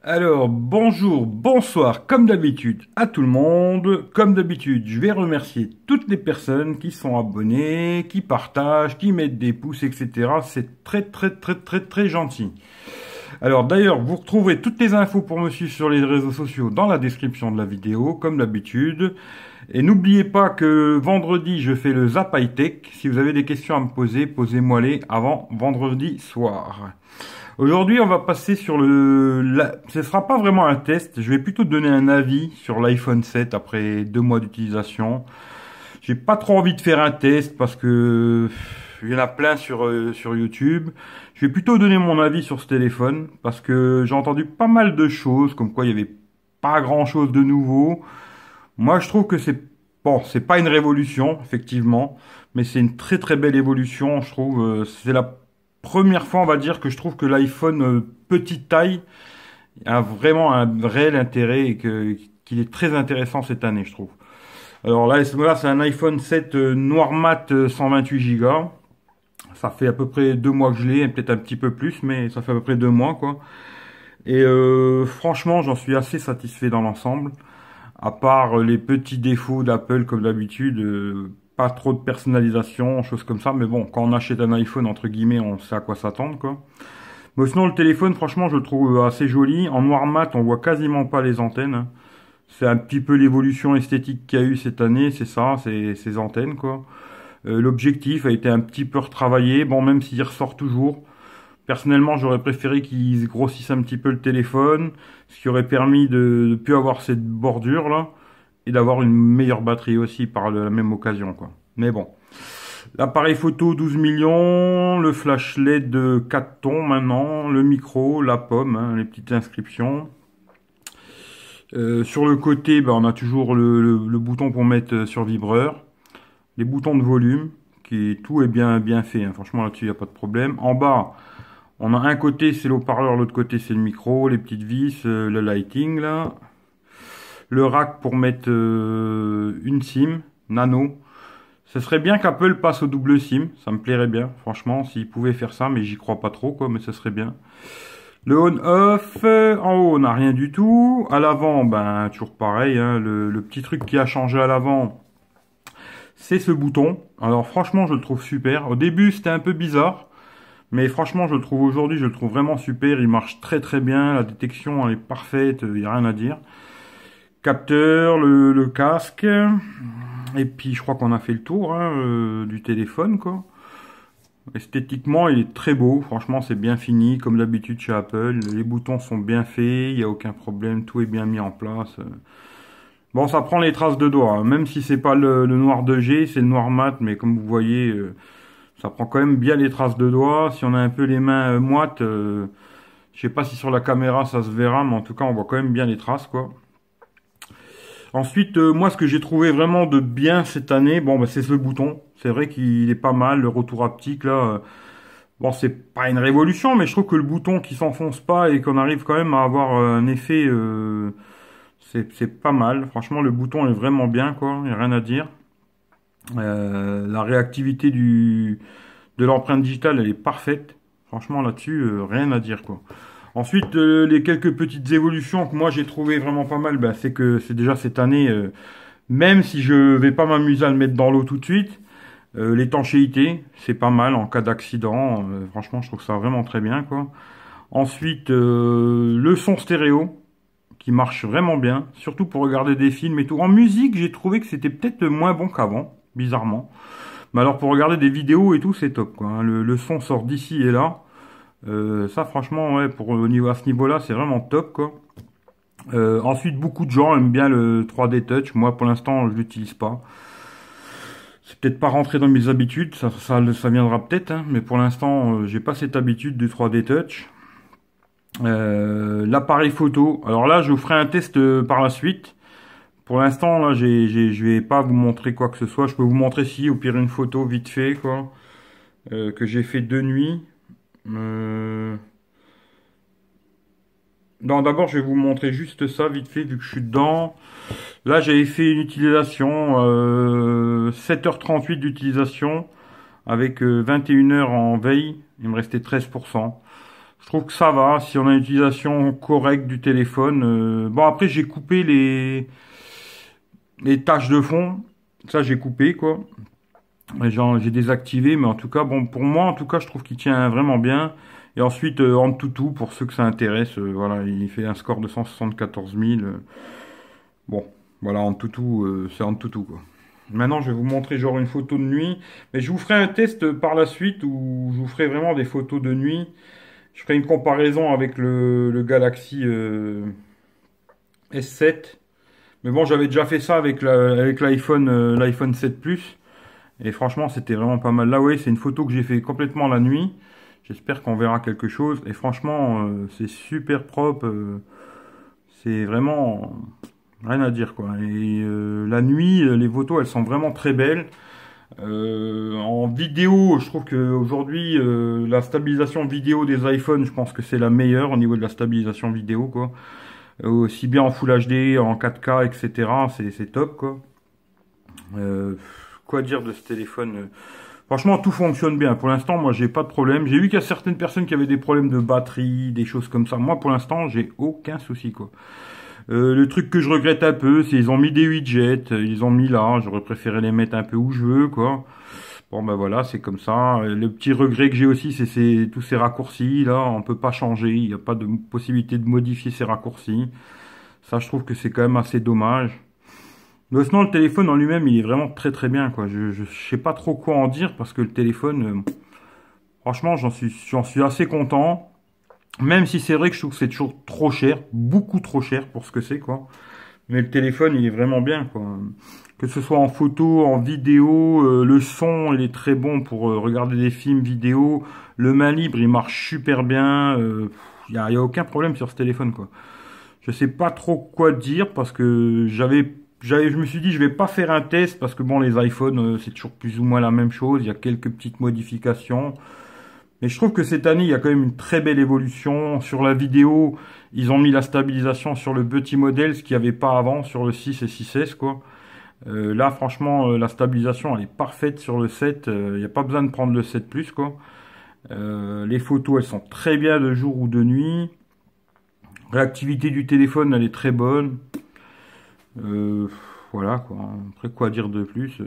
Alors, bonjour, bonsoir, comme d'habitude à tout le monde. Comme d'habitude, je vais remercier toutes les personnes qui sont abonnées, qui partagent, qui mettent des pouces, etc. C'est très, très, très, très, très gentil. Alors, d'ailleurs, vous retrouverez toutes les infos pour me suivre sur les réseaux sociaux dans la description de la vidéo, comme d'habitude. Et n'oubliez pas que vendredi, je fais le Zap High Tech. Si vous avez des questions à me poser, posez-moi-les avant vendredi soir. Aujourd'hui, on va passer sur ce sera pas vraiment un test, je vais plutôt donner un avis sur l'iPhone 7 après 2 mois d'utilisation. J'ai pas trop envie de faire un test parce que il y en a plein sur YouTube. Je vais plutôt donner mon avis sur ce téléphone parce que j'ai entendu pas mal de choses, comme quoi il y avait pas grand-chose de nouveau. Moi, je trouve que c'est pas une révolution, effectivement, mais c'est une très très belle évolution, je trouve. C'est la première fois, on va dire, que je trouve que l'iPhone petite taille a vraiment un réel intérêt et qu'il est très intéressant cette année, je trouve. Alors là, c'est un iPhone 7 noir mat 128 Go. Ça fait à peu près 2 mois que je l'ai, peut-être un petit peu plus, mais ça fait à peu près 2 mois, quoi. Et franchement, j'en suis assez satisfait dans l'ensemble. À part les petits défauts d'Apple comme d'habitude, pas trop de personnalisation, choses comme ça. Mais bon, quand on achète un iPhone, entre guillemets, on sait à quoi s'attendre, quoi. Mais sinon, le téléphone, franchement, je le trouve assez joli. En noir mat, on voit quasiment pas les antennes, hein. C'est un petit peu l'évolution esthétique qu'il y a eu cette année, c'est ça, c'est ces antennes, quoi. L'objectif a été un petit peu retravaillé, bon, même s'il ressort toujours. Personnellement, j'aurais préféré qu'ils grossissent un petit peu le téléphone, ce qui aurait permis de ne plus avoir cette bordure là et d'avoir une meilleure batterie aussi par la même occasion, quoi. Mais bon. L'appareil photo 12 millions, le flash LED de 4 tons maintenant, le micro, la pomme, hein, les petites inscriptions. Sur le côté, on a toujours le bouton pour mettre sur vibreur, les boutons de volume, tout est bien fait, hein. Franchement là-dessus il n'y a pas de problème. En bas, on a un côté c'est le haut-parleur, l'autre côté c'est le micro, les petites vis, le lighting là. Le rack pour mettre une SIM nano. Ce serait bien qu'Apple passe au double SIM, ça me plairait bien, franchement, s'ils pouvaient faire ça, mais j'y crois pas trop, quoi, mais ce serait bien. Le on-off, en haut on n'a rien du tout. À l'avant, toujours pareil, hein, le petit truc qui a changé à l'avant, c'est ce bouton. Alors franchement, je le trouve super. Au début, c'était un peu bizarre. Mais franchement, je le trouve aujourd'hui, je le trouve vraiment super. Il marche très très bien. La détection, elle est parfaite. Il n'y a rien à dire. Capteur, le casque. Et puis, je crois qu'on a fait le tour hein, du téléphone, quoi. Esthétiquement, il est très beau. Franchement, c'est bien fini, comme d'habitude chez Apple. Les boutons sont bien faits. Il n'y a aucun problème. Tout est bien mis en place. Bon, ça prend les traces de doigts, hein. Même si c'est pas le noir 2G, c'est le noir mat. Mais comme vous voyez... ça prend quand même bien les traces de doigts. Si on a un peu les mains moites, je sais pas si sur la caméra ça se verra, mais en tout cas on voit quand même bien les traces, quoi. Ensuite, moi ce que j'ai trouvé vraiment de bien cette année, c'est ce bouton. C'est vrai qu'il est pas mal, le retour haptique là. Bon, c'est pas une révolution, mais je trouve que le bouton qui s'enfonce pas et qu'on arrive quand même à avoir un effet, c'est pas mal. Franchement, le bouton est vraiment bien, quoi. Y a rien à dire. La réactivité de l'empreinte digitale, elle est parfaite. Franchement, là-dessus, rien à dire, quoi. Ensuite, les quelques petites évolutions que moi j'ai trouvé vraiment pas mal, c'est que c'est déjà cette année, même si je vais pas m'amuser à le mettre dans l'eau tout de suite, l'étanchéité, c'est pas mal en cas d'accident. Franchement, je trouve ça vraiment très bien, quoi. Ensuite, le son stéréo, qui marche vraiment bien, surtout pour regarder des films et tout. En musique, j'ai trouvé que c'était peut-être moins bon qu'avant, bizarrement. Mais alors pour regarder des vidéos et tout, c'est top, quoi, hein. Le son sort d'ici et là. Ça, franchement, ouais, à ce niveau-là, c'est vraiment top, quoi. Ensuite, beaucoup de gens aiment bien le 3D Touch. Moi, pour l'instant, je l'utilise pas. C'est peut-être pas rentré dans mes habitudes, ça viendra peut-être, hein, mais pour l'instant, j'ai pas cette habitude du 3D Touch. L'appareil photo. Alors là, je vous ferai un test par la suite. Pour l'instant, là, je vais pas vous montrer quoi que ce soit. Je peux vous montrer si, au pire, une photo vite fait, quoi, que j'ai fait de nuit. Euh, Non, d'abord, je vais vous montrer juste ça vite fait, vu que je suis dedans. Là, j'avais fait une utilisation, 7h38 d'utilisation, avec 21 heures en veille. Il me restait 13%. Je trouve que ça va, si on a une utilisation correcte du téléphone. Bon, après, j'ai coupé les tâches de fond. Ça, j'ai coupé, quoi. J'ai désactivé, mais en tout cas, bon, pour moi, en tout cas, je trouve qu'il tient vraiment bien. Et ensuite, Antutu, pour ceux que ça intéresse, voilà, il fait un score de 174 000. Bon, voilà, Antutu, c'est Antutu, quoi. Maintenant, je vais vous montrer genre une photo de nuit. Mais je vous ferai un test par la suite où je vous ferai vraiment des photos de nuit. Je ferai une comparaison avec le Galaxy S7. Mais bon, j'avais déjà fait ça avec l'iPhone 7 Plus. Et franchement, c'était vraiment pas mal. Là, oui, c'est une photo que j'ai fait complètement la nuit. J'espère qu'on verra quelque chose. Et franchement, c'est super propre. C'est vraiment rien à dire, quoi. Et la nuit, les photos, elles sont vraiment très belles. En vidéo, je trouve qu'aujourd'hui, la stabilisation vidéo des iPhones, je pense que c'est la meilleure au niveau de la stabilisation vidéo, quoi. Aussi bien en Full HD, en 4K, etc. C'est top, quoi. Quoi dire de ce téléphone? Franchement, tout fonctionne bien. Pour l'instant, moi, j'ai pas de problème. J'ai vu qu'il y a certaines personnes qui avaient des problèmes de batterie, des choses comme ça. Moi, pour l'instant, j'ai aucun souci, quoi. Le truc que je regrette un peu, c'est qu'ils ont mis des widgets, ils ont mis là. J'aurais préféré les mettre un peu où je veux, quoi. Bon, ben voilà, c'est comme ça. Le petit regret que j'ai aussi, c'est tous ces raccourcis, là. On peut pas changer. Il n'y a pas de possibilité de modifier ces raccourcis. Ça, je trouve que c'est quand même assez dommage. Mais sinon, le téléphone en lui-même, il est vraiment très très bien, quoi. Je sais pas trop quoi en dire parce que le téléphone, franchement, j'en suis assez content. Même si c'est vrai que je trouve que c'est toujours trop cher, beaucoup trop cher pour ce que c'est, quoi. Mais le téléphone, il est vraiment bien, quoi. Que ce soit en photo, en vidéo, le son, il est très bon pour regarder des films vidéo. Le main libre, il marche super bien. Y a aucun problème sur ce téléphone, quoi. Je sais pas trop quoi dire parce que je me suis dit, je vais pas faire un test parce que bon, les iPhones, c'est toujours plus ou moins la même chose. Il y a quelques petites modifications. Mais je trouve que cette année, il y a quand même une très belle évolution. Sur la vidéo, ils ont mis la stabilisation sur le petit modèle, ce qu'il n'y avait pas avant sur le 6 et 6S, quoi. Là, franchement, la stabilisation, elle est parfaite sur le 7. Il n'y a pas besoin de prendre le 7 Plus, quoi. Les photos, elles sont très bien de jour ou de nuit. Réactivité du téléphone, elle est très bonne. Voilà, quoi. Après, quoi dire de plus?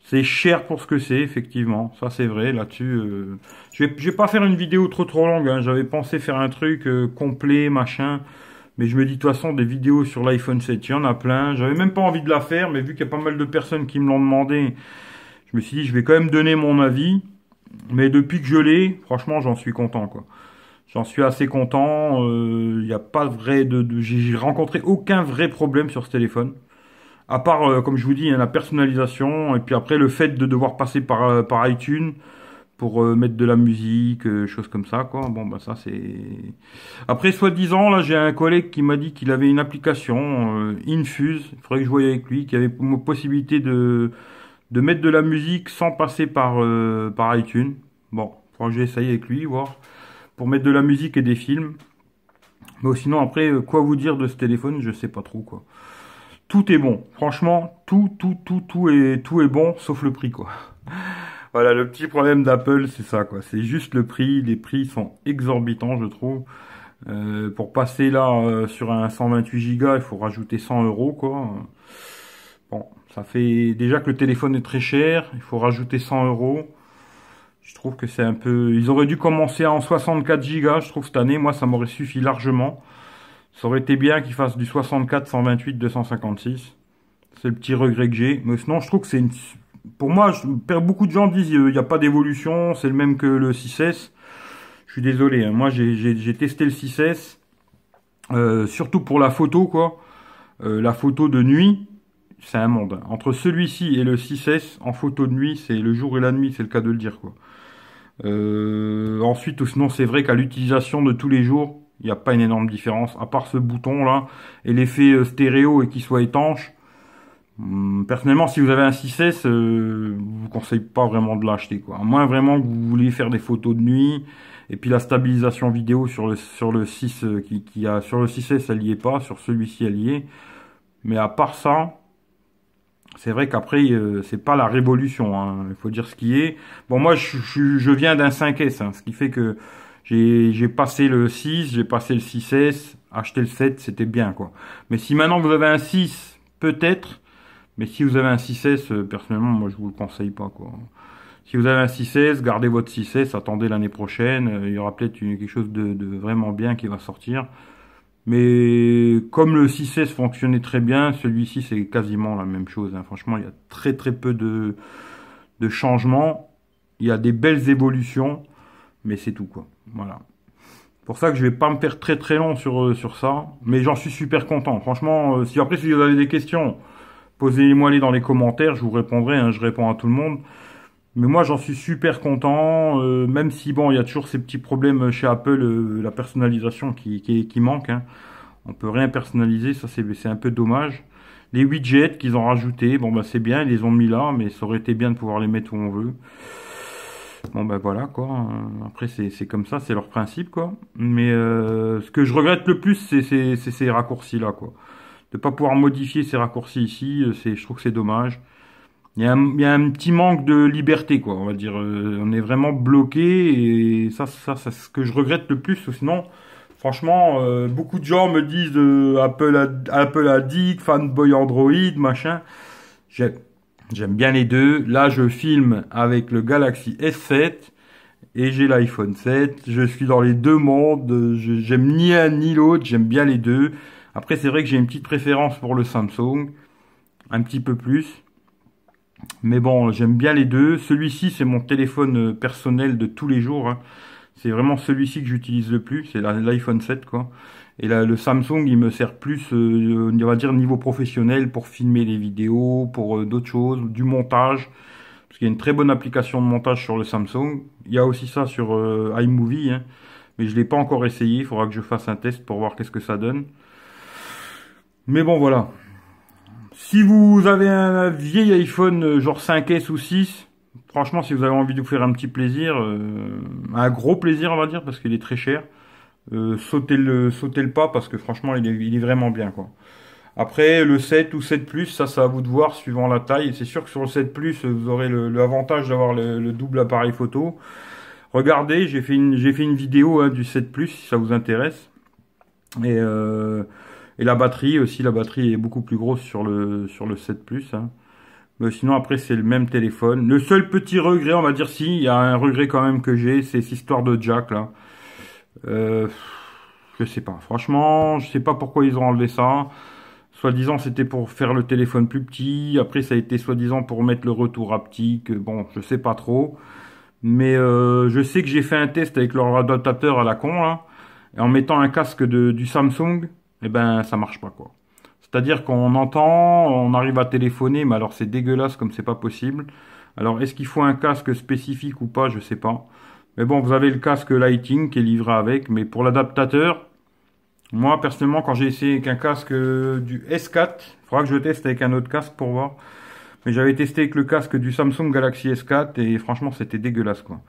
C'est cher pour ce que c'est, effectivement. Ça, c'est vrai. Là-dessus, je vais pas faire une vidéo trop longue, hein. J'avais pensé faire un truc complet, machin. Mais je me dis, de toute façon, des vidéos sur l'iPhone 7, il y en a plein. J'avais même pas envie de la faire, mais vu qu'il y a pas mal de personnes qui me l'ont demandé, je me suis dit, je vais quand même donner mon avis. Mais depuis que je l'ai, franchement, j'en suis content, quoi. J'en suis assez content. Il n'y a pas j'ai rencontré aucun vrai problème sur ce téléphone. À part, comme je vous dis, hein, la personnalisation. Et puis après, le fait de devoir passer par iTunes pour mettre de la musique, choses comme ça, quoi. Bon, bah ça, c'est... Après, soi-disant, là, j'ai un collègue qui m'a dit qu'il avait une application, Infuse. Il faudrait que je voie avec lui, qui avait possibilité de mettre de la musique sans passer par iTunes. Bon, il faudra que j'essaye avec lui, voir. Pour mettre de la musique et des films. Mais sinon, après, quoi vous dire de ce téléphone, je sais pas trop, quoi. Tout est bon. Franchement, tout est bon, sauf le prix, quoi. Voilà, le petit problème d'Apple, c'est ça, quoi. C'est juste le prix. Les prix sont exorbitants, je trouve. Pour passer là sur un 128 Go, il faut rajouter 100 euros, quoi. Bon, ça fait déjà que le téléphone est très cher. Il faut rajouter 100 euros. Je trouve que c'est un peu... Ils auraient dû commencer en 64 Go, je trouve, cette année. Moi, ça m'aurait suffi largement. Ça aurait été bien qu'ils fassent du 64, 128, 256. C'est le petit regret que j'ai. Mais sinon, je trouve que c'est une... Pour moi, beaucoup de gens disent il n'y a pas d'évolution, c'est le même que le 6S. Je suis désolé, hein. Moi, j'ai testé le 6S. Surtout pour la photo, quoi. La photo de nuit, c'est un monde. Entre celui-ci et le 6S, en photo de nuit, c'est le jour et la nuit, c'est le cas de le dire, quoi. Ensuite, ou sinon, c'est vrai qu'à l'utilisation de tous les jours, il n'y a pas une énorme différence, à part ce bouton là, et l'effet stéréo et qu'il soit étanche. Personnellement, si vous avez un 6S, je vous conseille pas vraiment de l'acheter, quoi. À moins vraiment que vous voulez faire des photos de nuit, et puis la stabilisation vidéo sur le 6 qui a sur le 6S, elle y est pas, sur celui-ci elle y est. Mais à part ça, c'est vrai qu'après, c'est pas la révolution, hein. Il faut dire ce qui est. Bon, moi, je viens d'un 5S, hein, ce qui fait que J'ai passé le 6, j'ai passé le 6S, acheter le 7, c'était bien, quoi. Mais si maintenant vous avez un 6, peut-être, mais si vous avez un 6S, personnellement, moi je vous le conseille pas, quoi. Si vous avez un 6S, gardez votre 6S, attendez l'année prochaine, il y aura peut-être quelque chose de vraiment bien qui va sortir. Mais comme le 6S fonctionnait très bien, celui-ci c'est quasiment la même chose, hein. Franchement, il y a très très peu de changements. Il y a des belles évolutions, mais c'est tout, quoi. Voilà. Pour ça que je vais pas me faire très très long sur ça, mais j'en suis super content. Franchement, si après si vous avez des questions, posez-moi les dans les commentaires, je vous répondrai, hein, je réponds à tout le monde. Mais moi j'en suis super content, même si bon il y a toujours ces petits problèmes chez Apple, la personnalisation qui manque, hein. On peut rien personnaliser, ça c'est un peu dommage. Les widgets qu'ils ont rajoutés, bon bah c'est bien, ils les ont mis là, mais ça aurait été bien de pouvoir les mettre où on veut. Bon ben voilà quoi. Après c'est comme ça, c'est leur principe quoi. Mais ce que je regrette le plus, c'est ces raccourcis là quoi. De pas pouvoir modifier ces raccourcis ici, je trouve que c'est dommage. Il y a un petit manque de liberté quoi. On va dire, on est vraiment bloqué et c'est ce que je regrette le plus. Sinon, franchement, beaucoup de gens me disent Apple addict, fanboy Android, machin. J'ai J'aime bien les deux. Là, je filme avec le Galaxy S7 et j'ai l'iPhone 7. Je suis dans les deux mondes. J'aime ni un ni l'autre. J'aime bien les deux. Après, c'est vrai que j'ai une petite préférence pour le Samsung. Un petit peu plus. Mais bon, j'aime bien les deux. Celui-ci, c'est mon téléphone personnel de tous les jours, hein. C'est vraiment celui-ci que j'utilise le plus. C'est l'iPhone 7, quoi. Et là, le Samsung, il me sert plus, on va dire, niveau professionnel pour filmer les vidéos, pour d'autres choses, du montage. Parce qu'il y a une très bonne application de montage sur le Samsung. Il y a aussi ça sur iMovie, hein. Mais je l'ai pas encore essayé. Il faudra que je fasse un test pour voir qu'est-ce que ça donne. Mais bon, voilà. Si vous avez un vieil iPhone genre 5S ou 6, franchement, si vous avez envie de vous faire un petit plaisir, un gros plaisir, on va dire, parce qu'il est très cher, sautez le pas parce que franchement, il est vraiment bien, quoi. Après, le 7 ou 7 Plus, ça c'est à vous de voir suivant la taille. C'est sûr que sur le 7 Plus, vous aurez l'avantage d'avoir le double appareil photo. Regardez, j'ai fait une vidéo hein, du 7 Plus si ça vous intéresse. Et, euh, et la batterie aussi, la batterie est beaucoup plus grosse sur le 7 Plus, hein. Mais sinon, après, c'est le même téléphone. Le seul petit regret, on va dire, si, il y a un regret quand même que j'ai, c'est cette histoire de jack, là. Euh, je sais pas. Franchement, je sais pas pourquoi ils ont enlevé ça. Soi-disant, c'était pour faire le téléphone plus petit. Après, ça a été soi-disant pour mettre le retour haptique. Bon, je sais pas trop. Mais je sais que j'ai fait un test avec leur adaptateur à la con, là. Et en mettant un casque du Samsung, eh ben, ça marche pas, quoi. C'est-à-dire qu'on entend, on arrive à téléphoner, mais alors c'est dégueulasse comme c'est pas possible. Alors, est-ce qu'il faut un casque spécifique ou pas? Je sais pas. Mais bon, vous avez le casque Lighting qui est livré avec. Mais pour l'adaptateur, moi, personnellement, quand j'ai essayé avec un casque du S4, il faudra que je teste avec un autre casque pour voir. Mais j'avais testé avec le casque du Samsung Galaxy S4 et franchement, c'était dégueulasse, quoi.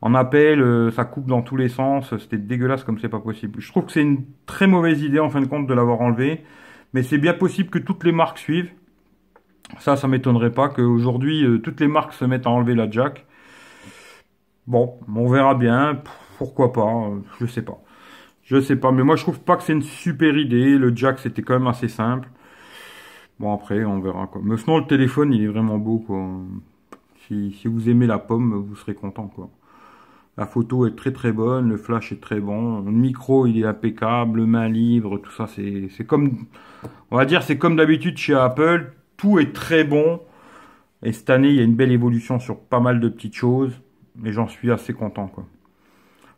En appel, ça coupe dans tous les sens, c'était dégueulasse comme c'est pas possible. Je trouve que c'est une très mauvaise idée en fin de compte de l'avoir enlevé. Mais c'est bien possible que toutes les marques suivent. Ça m'étonnerait pas qu'aujourd'hui, toutes les marques se mettent à enlever la jack. Bon, on verra bien. Pourquoi pas, je sais pas. Je sais pas, mais moi je trouve pas que c'est une super idée. Le jack c'était quand même assez simple. Bon après on verra quoi. Mais sinon le téléphone il est vraiment beau quoi. Si vous aimez la pomme, vous serez content quoi. La photo est très très bonne, le flash est très bon, le micro il est impeccable, main libre, tout ça c'est comme on va dire c'est comme d'habitude chez Apple, tout est très bon. Et cette année il y a une belle évolution sur pas mal de petites choses, mais j'en suis assez content quoi.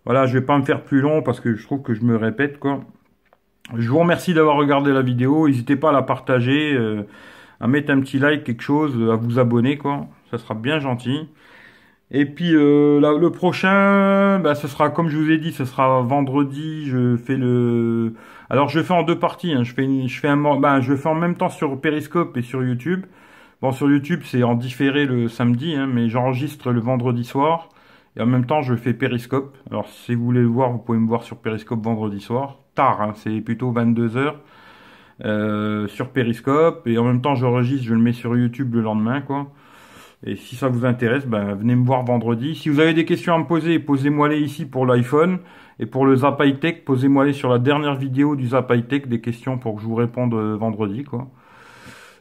Voilà, je vais pas me faire plus long parce que je trouve que je me répète quoi. Je vous remercie d'avoir regardé la vidéo. N'hésitez pas à la partager, à mettre un petit like, quelque chose, à vous abonner quoi. Ça sera bien gentil. Et puis le prochain, bah, ce sera comme je vous ai dit, ce sera vendredi. Je fais le. Alors je fais en deux parties, hein. Je fais en même temps sur Periscope et sur YouTube. Bon, sur YouTube c'est en différé le samedi, hein, mais j'enregistre le vendredi soir. Et en même temps, je fais Periscope. Alors, si vous voulez le voir, vous pouvez me voir sur Periscope vendredi soir. Tard, hein, c'est plutôt 22 heures sur Periscope. Et en même temps, j'enregistre, je le mets sur YouTube le lendemain, quoi. Et si ça vous intéresse, ben, venez me voir vendredi. Si vous avez des questions à me poser, posez-moi-les ici pour l'iPhone. Et pour le Zap High-Tech, posez-moi-les sur la dernière vidéo du Zap High-Tech, des questions pour que je vous réponde vendredi, quoi.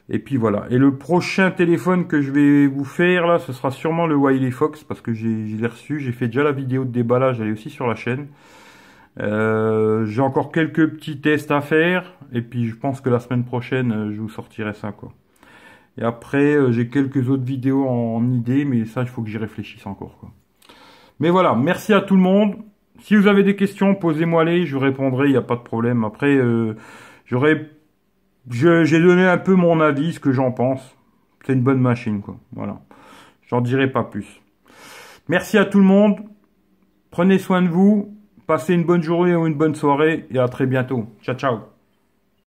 Et puis voilà. Et le prochain téléphone que je vais vous faire, là, ce sera sûrement le Wiley Fox, parce que je l'ai reçu. J'ai fait déjà la vidéo de déballage, elle est aussi sur la chaîne. J'ai encore quelques petits tests à faire. Et puis je pense que la semaine prochaine, je vous sortirai ça, quoi. Et après, j'ai quelques autres vidéos en idée, mais ça, il faut que j'y réfléchisse encore, quoi. Mais voilà, merci à tout le monde. Si vous avez des questions, posez-moi-les, je répondrai, il n'y a pas de problème. Après, j'ai donné un peu mon avis, ce que j'en pense. C'est une bonne machine, quoi. Voilà. J'en dirai pas plus. Merci à tout le monde. Prenez soin de vous. Passez une bonne journée ou une bonne soirée et à très bientôt. Ciao, ciao.